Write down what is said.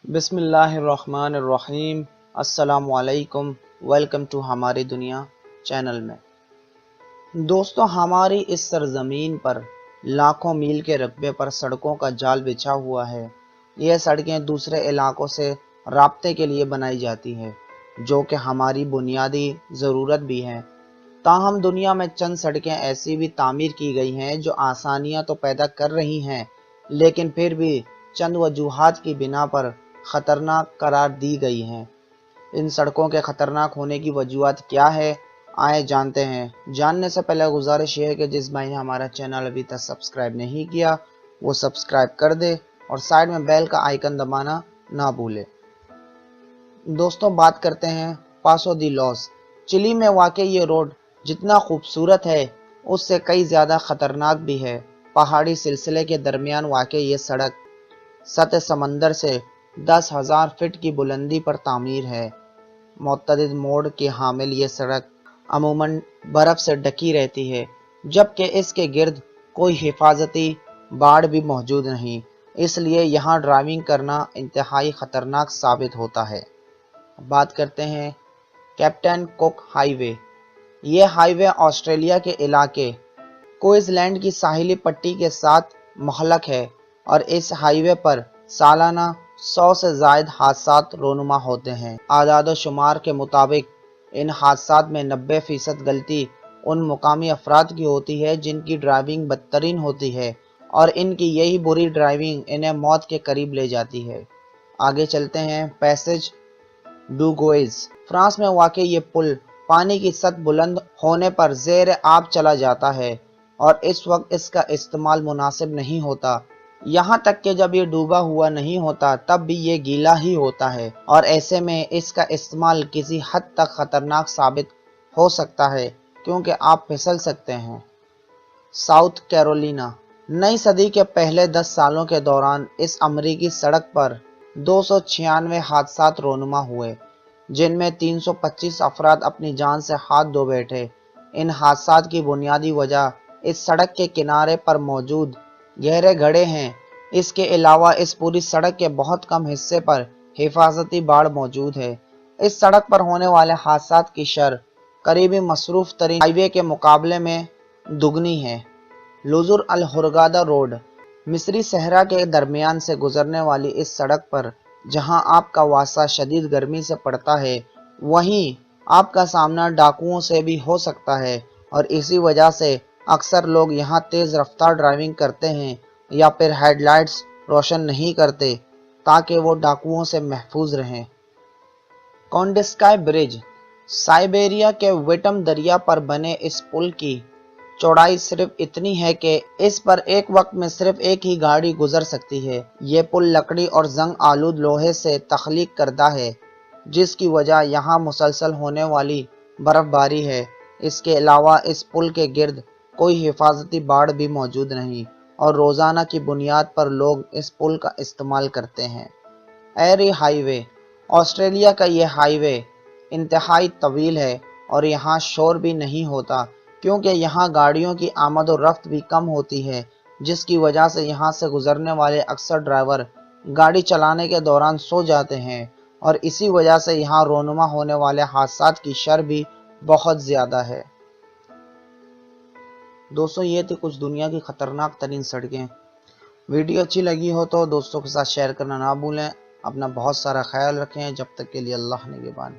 बिस्मिल्लाहिर्रहमानिर्रहीम। अस्सलाम वालेकुम। वेलकम टू हमारी दुनिया चैनल में। दोस्तों, हमारी इस सरजमीन पर लाखों मील के रकबे पर सड़कों का जाल बिछा हुआ है। यह सड़कें दूसरे इलाकों से राब्ते के लिए बनाई जाती हैं, जो कि हमारी बुनियादी ज़रूरत भी है। ताहम दुनिया में चंद सड़कें ऐसी भी तामीर की गई हैं जो आसानियां तो पैदा कर रही हैं, लेकिन फिर भी चंद वजूहात की बिना पर ख़तरनाक करार दी गई हैं। इन सड़कों के ख़तरनाक होने की वजूहात क्या है, आए जानते हैं। जानने से पहले गुजारिश ये है कि जिस भाई ने हमारा चैनल अभी तक सब्सक्राइब नहीं किया वो सब्सक्राइब कर दे और साइड में बेल का आइकन दबाना ना भूले। दोस्तों, बात करते हैं पासो दी लॉस। चिली में वाक़ ये रोड जितना खूबसूरत है उससे कई ज़्यादा ख़तरनाक भी है। पहाड़ी सिलसिले के दरमियान वाक़ ये सड़क सतह समंदर से 10,000 फीट की बुलंदी पर तामीर है। मुतअद्दिद मोड़ की हामिल ये सड़क अमूमन बर्फ़ से ढकी रहती है, जबकि इसके गिर्द कोई हिफाजती बाड़ भी मौजूद नहीं, इसलिए यहाँ ड्राइविंग करना इंतहाई ख़तरनाक साबित होता है। बात करते हैं कैप्टन कुक हाईवे। ये हाईवे ऑस्ट्रेलिया के इलाके क्वींसलैंड की साहिली पट्टी के साथ मुअल्लक़ है और इस हाईवे पर सालाना 100 से ज़ायद हादसात रोनुमा होते हैं। आदाद शुमार के मुताबिक इन हादसात में 90% गलती उन मुकामी अफराद की होती है जिनकी ड्राइविंग बदतरीन होती है, और इनकी यही बुरी ड्राइविंग इन्हें मौत के करीब ले जाती है। आगे चलते हैं पैसेज डू गोइज। फ्रांस में वाक़ ये पुल पानी की सतह बुलंद होने पर ज़ेर आब चला जाता है और इस वक्त इसका इस्तेमाल मुनासिब नहीं होता। यहाँ तक कि जब ये डूबा हुआ नहीं होता तब भी ये गीला ही होता है, और ऐसे में इसका इस्तेमाल किसी हद तक ख़तरनाक साबित हो सकता है क्योंकि आप फिसल सकते हैं। South Carolina. नई सदी के पहले 10 सालों के दौरान इस अमरीकी सड़क पर 296 हादसात रोनुमा हुए, जिनमें 325 अफराद अपनी जान से हाथ धो बैठे। इन हादसात की बुनियादी वजह इस सड़क के किनारे पर मौजूद गहरे गड्ढे हैं। इसके अलावा इस पूरी सड़क के बहुत कम हिस्से पर हिफाजती बाड़ मौजूद है। इस सड़क पर होने वाले हादसात की शरह करीबी मसरूफ़ तरीन हाईवे के मुकाबले में दुगनी है। लुजुर अल हुर्गादा रोड। मिस्री सहरा के दरमियान से गुजरने वाली इस सड़क पर जहां आपका वास्ता शदीद गर्मी से पड़ता है, वहीं आपका सामना डाकुओं से भी हो सकता है, और इसी वजह से अक्सर लोग यहाँ तेज़ रफ्तार ड्राइविंग करते हैं या फिर हेडलाइट्स रोशन नहीं करते ताकि वो डाकुओं से महफूज रहें। कॉन्डिस्काई ब्रिज। साइबेरिया के विटम दरिया पर बने इस पुल की चौड़ाई सिर्फ इतनी है कि इस पर एक वक्त में सिर्फ एक ही गाड़ी गुजर सकती है। ये पुल लकड़ी और जंग आलूद लोहे से तख्लीक करदा है, जिसकी वजह यहाँ मुसलसल होने वाली बर्फबारी है। इसके अलावा इस पुल के गिर्द कोई हिफाजती बाड़ भी मौजूद नहीं, और रोज़ाना की बुनियाद पर लोग इस पुल का इस्तेमाल करते हैं। एरी हाईवे। ऑस्ट्रेलिया का ये हाईवे इंतहाई तवील है और यहाँ शोर भी नहीं होता क्योंकि यहाँ गाड़ियों की आमद और रफ्त भी कम होती है, जिसकी वजह से यहाँ से गुजरने वाले अक्सर ड्राइवर गाड़ी चलाने के दौरान सो जाते हैं, और इसी वजह से यहाँ रोनुमा होने वाले हादसात की शरह भी बहुत ज़्यादा है। दोस्तों, ये थी कुछ दुनिया की ख़तरनाक तरीन सड़कें। वीडियो अच्छी लगी हो तो दोस्तों के साथ शेयर करना ना भूलें। अपना बहुत सारा ख्याल रखें। जब तक के लिए अल्लाह निगहबान।